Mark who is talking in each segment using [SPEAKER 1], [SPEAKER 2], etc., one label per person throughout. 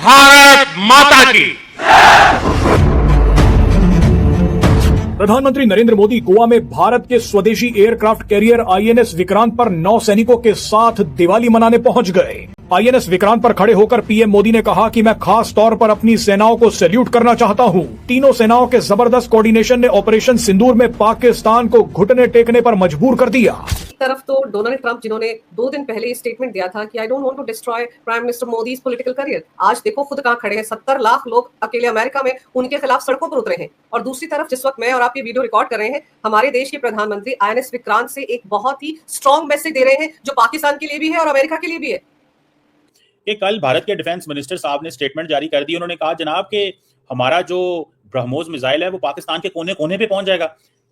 [SPEAKER 1] भारत माता की।
[SPEAKER 2] प्रधानमंत्री नरेंद्र मोदी गोवा में भारत के स्वदेशी एयरक्राफ्ट कैरियर आईएनएस विक्रांत पर नौसैनिकों के साथ दिवाली मनाने पहुंच गए। आईएनएस विक्रांत पर खड़े होकर पीएम मोदी ने कहा कि मैं खास तौर पर अपनी सेनाओं को सैल्यूट करना चाहता हूं। तीनों सेनाओं के जबरदस्त कोऑर्डिनेशन ने ऑपरेशन सिंदूर में पाकिस्तान को घुटने टेकने पर मजबूर कर दिया।
[SPEAKER 3] तरफ तो डोनाल्ड ट्रंप जिन्होंने 2 दिन पहले स्टेटमेंट दिया था कि I don't want to destroy prime minister Modi's political career, आज देखो खुद कहां खड़े हैं। 70 लाख लोग अकेले अमेरिका में उनके खिलाफ सड़कों पर उतरे हैं। और दूसरी तरफ जिस वक्त मैं और आप ये वीडियो रिकॉर्ड कर रहे हैं, हमारे देश के प्रधानमंत्री आईएनएस विक्रांत से एक बहुत ही स्ट्रॉन्ग मैसेज दे रहे हैं, जो पाकिस्तान के लिए भी है और अमेरिका के लिए भी है।
[SPEAKER 4] कि कल भारत के डिफेंस मिनिस्टर साहब ने स्टेटमेंट जारी कर दी। उन्होंने कहा जनाब कि हमारा जो ब्रह्मोस मिसाइल है वो पाकिस्तान के कोने कोने पे पहुंच जाएगा।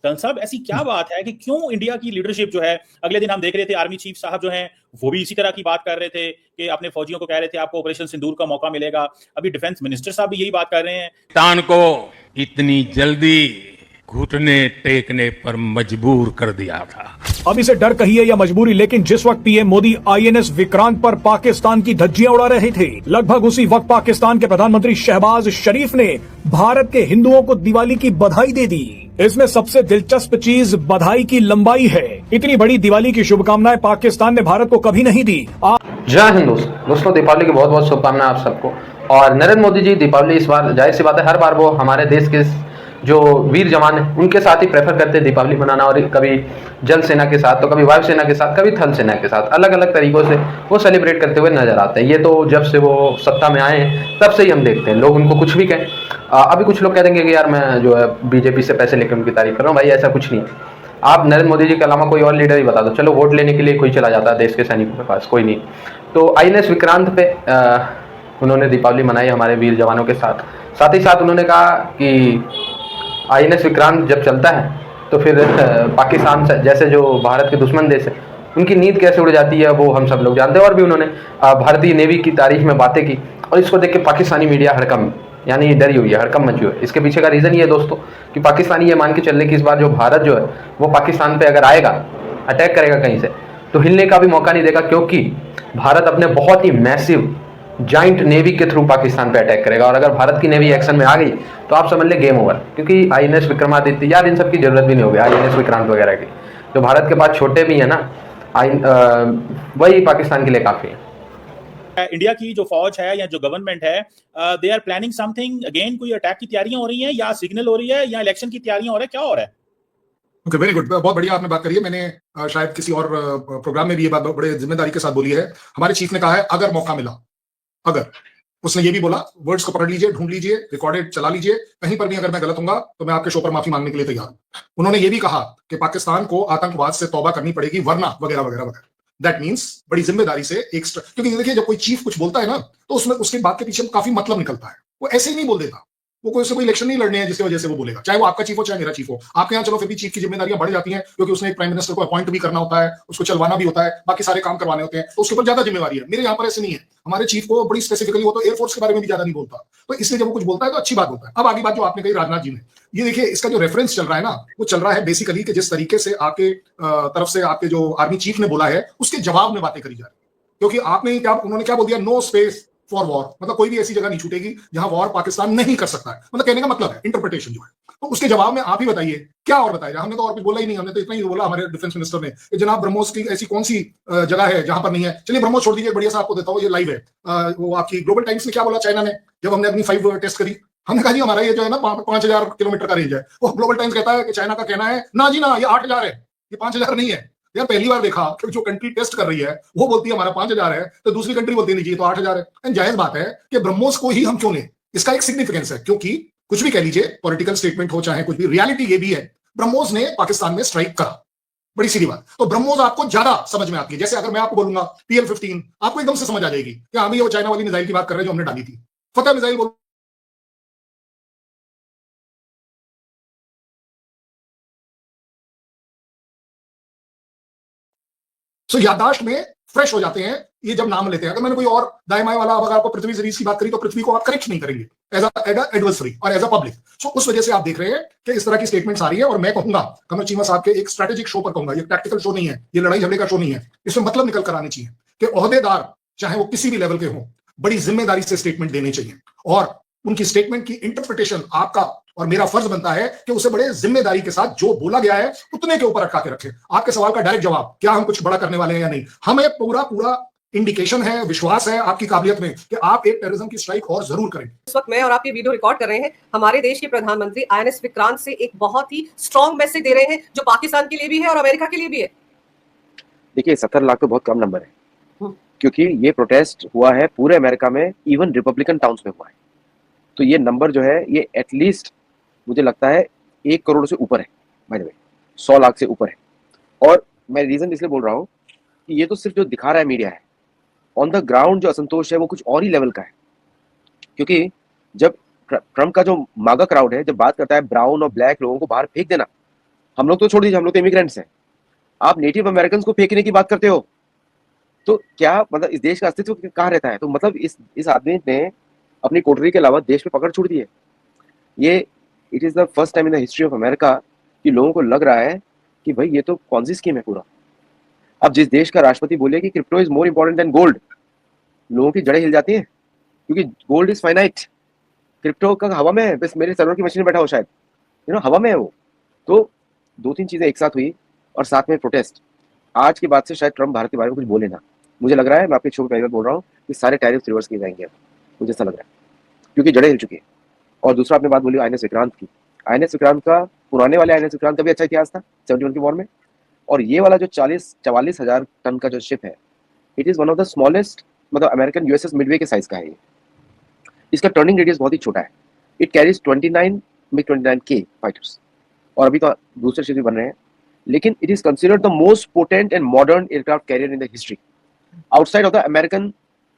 [SPEAKER 4] कर्नल साहब, ऐसी क्या बात है कि क्यों इंडिया की लीडरशिप जो है, अगले दिन हम देख रहे थे आर्मी चीफ साहब जो हैं वो भी इसी तरह की बात कर रहे थे कि अपने फौजियों को कह रहे थे आपको ऑपरेशन सिंदूर का मौका मिलेगा। अभी डिफेंस मिनिस्टर साहब भी यही बात कर रहे हैं।
[SPEAKER 1] पाकिस्तान को इतनी जल्दी घुटने टेकने पर मजबूर कर दिया था।
[SPEAKER 2] अब इसे डर कहिए या मजबूरी, लेकिन जिस वक्त पीएम मोदी आईएनएस विक्रांत पर पाकिस्तान की धज्जियां उड़ा रहे थे, लगभग उसी वक्त पाकिस्तान के प्रधानमंत्री शहबाज शरीफ ने भारत के हिंदुओं को दिवाली की बधाई दे दी। इसमें सबसे दिलचस्प चीज बधाई की लंबाई है। इतनी बड़ी दिवाली की शुभकामनाएं पाकिस्तान ने भारत को कभी नहीं दी।
[SPEAKER 5] जय हिंद दोस्तों, दीपावली की बहुत बहुत शुभकामनाएं आप सबको। और नरेंद्र मोदी जी दीपावली इस बार जाहिर सी बात है, हर बार वो हमारे देश के जो वीर जवान हैं उनके साथ ही प्रेफर करते हैं दीपावली मनाना। और कभी जल सेना के साथ, तो कभी वायु सेना के साथ, कभी थल सेना के साथ, अलग अलग तरीकों से वो सेलिब्रेट करते हुए नजर आते हैं। ये तो जब से वो सत्ता में आए हैं तब से ही हम देखते हैं। लोग उनको कुछ भी कहें, अभी कुछ लोग कह देंगे कि यार मैं जो है बीजेपी से पैसे लेकर उनकी तारीफ कर रहा हूँ। भाई ऐसा कुछ नहीं है। आप नरेंद्र मोदी जी के अलावा कोई और लीडर ही बता दो, चलो वोट लेने के लिए कोई चला जाता है देश के सैनिकों के पास, कोई नहीं। तो आईएनएस विक्रांत पे उन्होंने दीपावली मनाई हमारे वीर जवानों के साथ। साथ ही साथ उन्होंने कहा कि आईएनएस विक्रांत जब चलता है तो फिर पाकिस्तान जैसे जो भारत के दुश्मन देश है उनकी नींद कैसे उड़ जाती है वो हम सब लोग जानते हैं। और भी उन्होंने भारतीय नेवी की तारीफ में बातें की, और इसको देख के पाकिस्तानी मीडिया हड़कंप यानी डरी हुई है, हड़कंप मची हुई है। इसके पीछे का रीज़न ये है दोस्तों कि पाकिस्तानी ये मान के चल रहे कि इस बार जो भारत जो है वो पाकिस्तान पे अगर आएगा, अटैक करेगा कहीं से, तो हिलने का भी मौका नहीं देगा, क्योंकि भारत अपने बहुत ही मैसिव जॉइंट नेवी के थ्रू पाकिस्तान पे अटैक करेगा। और अगर भारत की नेवी एक्शन में आ गई तो आप समझ ले गेम ओवर। क्योंकि आईएनएस विक्रमादित्य यार इन सब की जरूरत भी नहीं होगी, आईएनएस विक्रांत वगैरह की, जो भारत के पास छोटे भी है ना, वही पाकिस्तान के लिए काफी है।
[SPEAKER 4] इंडिया की जो फौज है या जो गवर्नमेंट है, they are planning something again. कोई अटैक की तैयारियां हो रही हैं या सिग्नल हो रही है या इलेक्शन की तैयारियां हो रही है, क्या हो रहा है?
[SPEAKER 6] ओके, वेरी गुड, बहुत बढ़िया आपने बात करी है। मैंने शायद किसी और प्रोग्राम में भी ये बात बड़े जिम्मेदारी के साथ बोली है। हमारे चीफ ने कहा है अगर मौका मिला, अगर उसने ये भी बोला, वर्ड्स को पकड़ लीजिए, ढूंढ लीजिए, रिकॉर्डेड चला लीजिए, कहीं पर भी अगर मैं गलत हूंगा तो मैं आपके शो पर माफी मांगने के लिए तैयार हूं। उन्होंने ये भी कहा कि पाकिस्तान को आतंकवाद से तौबा करनी पड़ेगी वरना वगैरह वगैरह वगैरह। दैट मीन्स बड़ी जिम्मेदारी से एक, क्योंकि देखिए जब कोई चीफ कुछ बोलता है ना तो उसमें उसकी बात के पीछे काफी मतलब निकलता है। वो ऐसे ही नहीं बोल देता, वो कोई इलेक्शन नहीं लड़ने हैं जिसकी वजह से वो बोलेगा, चाहे वो आपका चीफ हो चाहे मेरा चीफ हो। आपके यहाँ चलो फिर भी चीफ की जिम्मेदारियां बढ़ जाती हैं, क्योंकि उसने एक प्राइम मिनिस्टर को अपॉइंट भी करना होता है, उसको चलवाना भी होता है, बाकी सारे काम करवाने होते हैं, तो उसके ऊपर ज्यादा जिम्मेवारी है। मेरे यहाँ पर ऐसे नहीं है। हमारे चीफ को बड़ी स्पेसिफिकली, वो तो एयरफोर्स के बारे में भी ज्यादा नहीं बोलता, तो इसलिए जब वो कुछ बोलता है तो अच्छी बात होता है। अब आगे बात जो आपने कही राजनाथ जी ने, ये देखिए इसका जो रेफरेंस चल रहा है ना, वो चल रहा है बेसिकली कि जिस तरीके से आपके तरफ से आपके जो आर्मी चीफ ने बोला है उसके जवाब में बातें करी जा रही। क्योंकि आपने क्या, उन्होंने क्या बोल दिया, नो स्पेस फॉर वॉर, मतलब कोई भी ऐसी जगह नहीं छूटेगी जहां वॉर पाकिस्तान नहीं कर सकता है। मतलब कहने का मतलब है इंटरप्रिटेशन जो है। तो उसके जवाब में आप ही बताइए क्या और बताया। हमने तो और कुछ बोला ही नहीं, हमने तो इतना ही बोला हमारे डिफेंस मिनिस्टर ने कि जनाब ब्रह्मोस की ऐसी कौन सी जगह है जहां पर नहीं है। चलिए ब्रह्मोस छोड़ दीजिए, बढ़िया सा आपको देता हूँ, ये लाइव है। वो आपकी ग्लोबल टाइम्स ने क्या बोला चाइना ने, जब हमने अपनी 5 टेस्ट करी, हमने कहा जी हमारा ये जो है ना 5000 किलोमीटर का रेंज है। वो ग्लोबल टाइम्स कहता है कि चाइना का कहना है ना जी ना, ये 8000 है, ये 5000 नहीं है। यार पहली बार देखा कि जो कंट्री टेस्ट कर रही है वो बोलती है हमारा 5000 है, तो दूसरी कंट्री बोलती है नहीं जी तो 8000 है। एंड जायज बात है कि ब्रह्मोस को ही हम क्यों लें, इसका एक सिग्निफिकेंस है। क्योंकि कुछ भी कह लीजिए, पॉलिटिकल स्टेटमेंट हो चाहे कुछ भी, रियलिटी ये भी है ब्रह्मोस ने पाकिस्तान में स्ट्राइक करा, बड़ी सीधी बात। तो ब्रह्मोस आपको ज्यादा समझ में आती है। जैसे अगर मैं आपको बोलूंगा PL-15, आपको एकदम से समझ आ जाएगी कि हाँ वो चाइना वाली मिसाइल की बात कर रहे हैं जो हमने डाली थी, फतेह मिसाइल बोल। सो याददाश्त में फ्रेश हो जाते हैं ये जब नाम लेते हैं। अगर मैंने कोई और दाएं बाएं वाला, अगर आपको पृथ्वी सीरीज की बात करी तो पृथ्वी को आप करेक्ट नहीं करेंगे एज एडवर्सरी और एज अ पब्लिक। सो उस वजह से आप देख रहे हैं कि इस तरह की स्टेटमेंट्स आ रही है। और मैं कहूंगा कमर चीमा साहब के एक स्ट्रेटेजिक शो पर कहूंगा, ये टैक्टिकल शो नहीं है, ये लड़ाई झगड़े का शो नहीं है, इसमें मतलब निकल कर आनी चाहिए कि ओहदेदार चाहे वो किसी भी लेवल के हों, बड़ी जिम्मेदारी से स्टेटमेंट देने चाहिए और उनकी स्टेटमेंट की इंटरप्रिटेशन आपका और मेरा फर्ज बनता है कि उसे बड़े जिम्मेदारी के साथ जो बोला गया है उतने के ऊपर अटका के रखें। आपके सवाल का डायरेक्ट जवाब, क्या हम कुछ बड़ा करने वाले हैं या नहीं, हमें पूरा पूरा इंडिकेशन है, विश्वास है आपकी काबिलियत में कि आप एक टेररिज्म की स्ट्राइक और जरूर करेंगे।
[SPEAKER 3] इस वक्त मैं और आप ये वीडियो रिकॉर्ड कर रहे हैं, हमारे देश के प्रधानमंत्री आईएनएस विक्रांत से एक बहुत ही स्ट्रॉन्ग मैसेज दे रहे हैं जो पाकिस्तान के लिए भी है और अमेरिका के लिए भी है।
[SPEAKER 7] देखिए 17 लाख तो बहुत कम नंबर है, क्योंकि ये प्रोटेस्ट हुआ है पूरे अमेरिका में, इवन रिपब्लिकन टाउन्स में हुआ है। तो ये नंबर जो है ये एटलीस्ट मुझे लगता है 1 करोड़ से ऊपर है, बाय द वे 100 लाख से ऊपर है। और मैं रीजन इसलिए बोल रहा हूँ कि ये तो सिर्फ जो दिखा रहा है मीडिया है, ऑन द ग्राउंड जो असंतोष है वो कुछ और ही लेवल का है। क्योंकि जब ट्रम्प का जो मागा क्राउड है जब बात करता है ब्राउन और ब्लैक लोगों को बाहर फेंक देना, हम लोग तो छोड़ दीजिए, हम लोग तो इमिग्रेंट्स हैं, आप नेटिव अमेरिकन को फेंकने की बात करते हो, तो क्या मतलब इस देश का अस्तित्व कहाँ रहता है? तो मतलब इस आदमी ने अपनी कोठरी के अलावा देश पे पकड़ छोड़ दी है। ये it is the first time in the history of America कि लोगों को लग रहा है कि भाई ये तो कौन सी स्कीम है पूरा। अब जिस देश का राष्ट्रपति बोले कि crypto is more important than gold, लोगों की जड़ें हिल जाती हैं, क्योंकि गोल्ड इज फाइनाइट, क्रिप्टो का हवा में है, बस मेरे सर्वर की मशीन में बैठा हो शायद, हवा में है वो। तो 2-3 चीजें एक साथ हुई और साथ में प्रोटेस्ट। आज के बाद से शायद ट्रम्प भारत के बारे में कुछ बोले ना, मुझे लग रहा है, मैं आपके शो पे पहले बोल रहा हूँ कि सारे टैरिफ रिवर्स किए जाएंगे अब, मुझे ऐसा लग रहा है, क्योंकि जड़ें हिल चुकी है। और दूसरा आपने बात बोली आईएनएस विक्रांत की, आईएनएस विक्रांत का, पुराने वाले आईएनएस विक्रांत का भी अच्छा इतिहास था 71 की वॉर में, और ये वाला जो 44,000 टन का जो शिप है, it is one of the smallest, मतलब अमेरिकन यूएसएस मिडवे के साइज का है ये। इसका टर्निंग रेडियस बहुत ही छोटा है, इट कैरीज 29 MiG-29K फाइटर्स, और अभी तो दूसरे शिप भी बन रहे हैं, लेकिन it is considered the most potent and modern aircraft carrier in the history outside of the American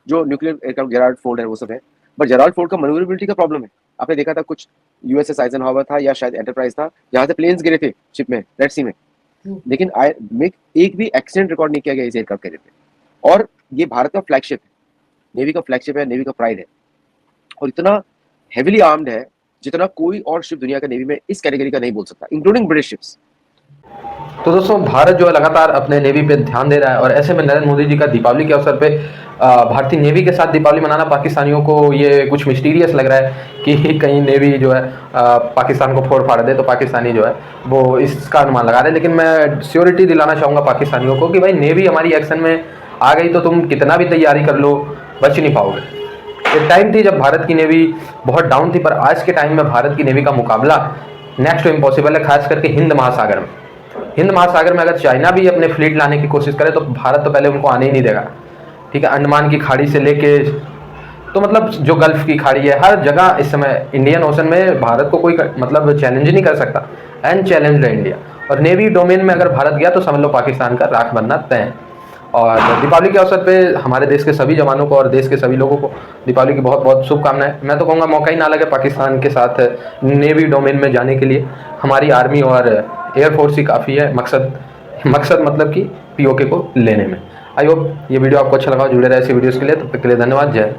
[SPEAKER 7] जो न्यूक्लियर एयरक्राफ्ट जेराल्ड फोर्ड है वो सब है। बट जेराल्ड फोर्ड का मैन्यूवरेबिलिटी का प्रॉब्लम है, आपने देखा था कुछ यूएसएस आइजनहावर था या शायद एंटरप्राइज था जहां से प्लेन्स गिरे थे शिप में, रेड सी में, लेकिन एक भी एक्सीडेंट रिकॉर्ड नहीं किया गया इस एयरक्राफ्ट कैरियर पे। और ये भारत का फ्लैगशिप है, नेवी का फ्लैगशिप है, नेवी का प्राइड है, और इतना हेविली आर्म्ड है जितना कोई और शिप दुनिया का नेवी में इस कैटेगरी का नहीं बोल सकता, इंक्लूडिंग ब्रिटिश शिप्स।
[SPEAKER 5] तो दोस्तों, भारत जो है लगातार अपने नेवी पे ध्यान दे रहा है, और ऐसे में नरेंद्र मोदी जी का दीपावली के अवसर पे भारतीय नेवी के साथ दीपावली मनाना पाकिस्तानियों को ये कुछ मिस्टीरियस लग रहा है कि कहीं नेवी जो है पाकिस्तान को फोड़ फाड़ दे, तो पाकिस्तानी जो है वो इसका अनुमान लगा रहे हैं। लेकिन मैं श्योरिटी दिलाना चाहूँगा पाकिस्तानियों को कि भाई नेवी हमारी एक्शन में आ गई तो तुम कितना भी तैयारी कर लो, बच नहीं पाओगे। एक टाइम थी जब भारत की नेवी बहुत डाउन थी, पर आज के टाइम में भारत की नेवी का मुकाबला नेक्स्ट टू इम्पॉसिबल है, खास करके हिंद महासागर में। हिंद महासागर में अगर चाइना भी अपने फ्लीट लाने की कोशिश करे तो भारत तो पहले उनको आने ही नहीं देगा, ठीक है। अंडमान की खाड़ी से लेके तो मतलब जो गल्फ की खाड़ी है, हर जगह इस समय इंडियन ओशन में भारत को कोई मतलब चैलेंज नहीं कर सकता, एंड चैलेंज है इंडिया। और नेवी डोमेन में अगर भारत गया तो समझ लो पाकिस्तान का राख बनना तय है। और दीपावली के अवसर पे हमारे देश के सभी जवानों को और देश के सभी लोगों को दीपावली की बहुत बहुत शुभकामनाएं। मैं तो कहूँगा मौका ही ना लगे पाकिस्तान के साथ नेवी डोमेन में जाने के लिए, हमारी आर्मी और एयरफोर्स ही काफ़ी है मकसद मतलब कि पीओके को लेने में। आई होप ये वीडियो आपको अच्छा लगा, जुड़े रहे ऐसी वीडियोज़ के लिए। तब तक के लिए धन्यवाद, जय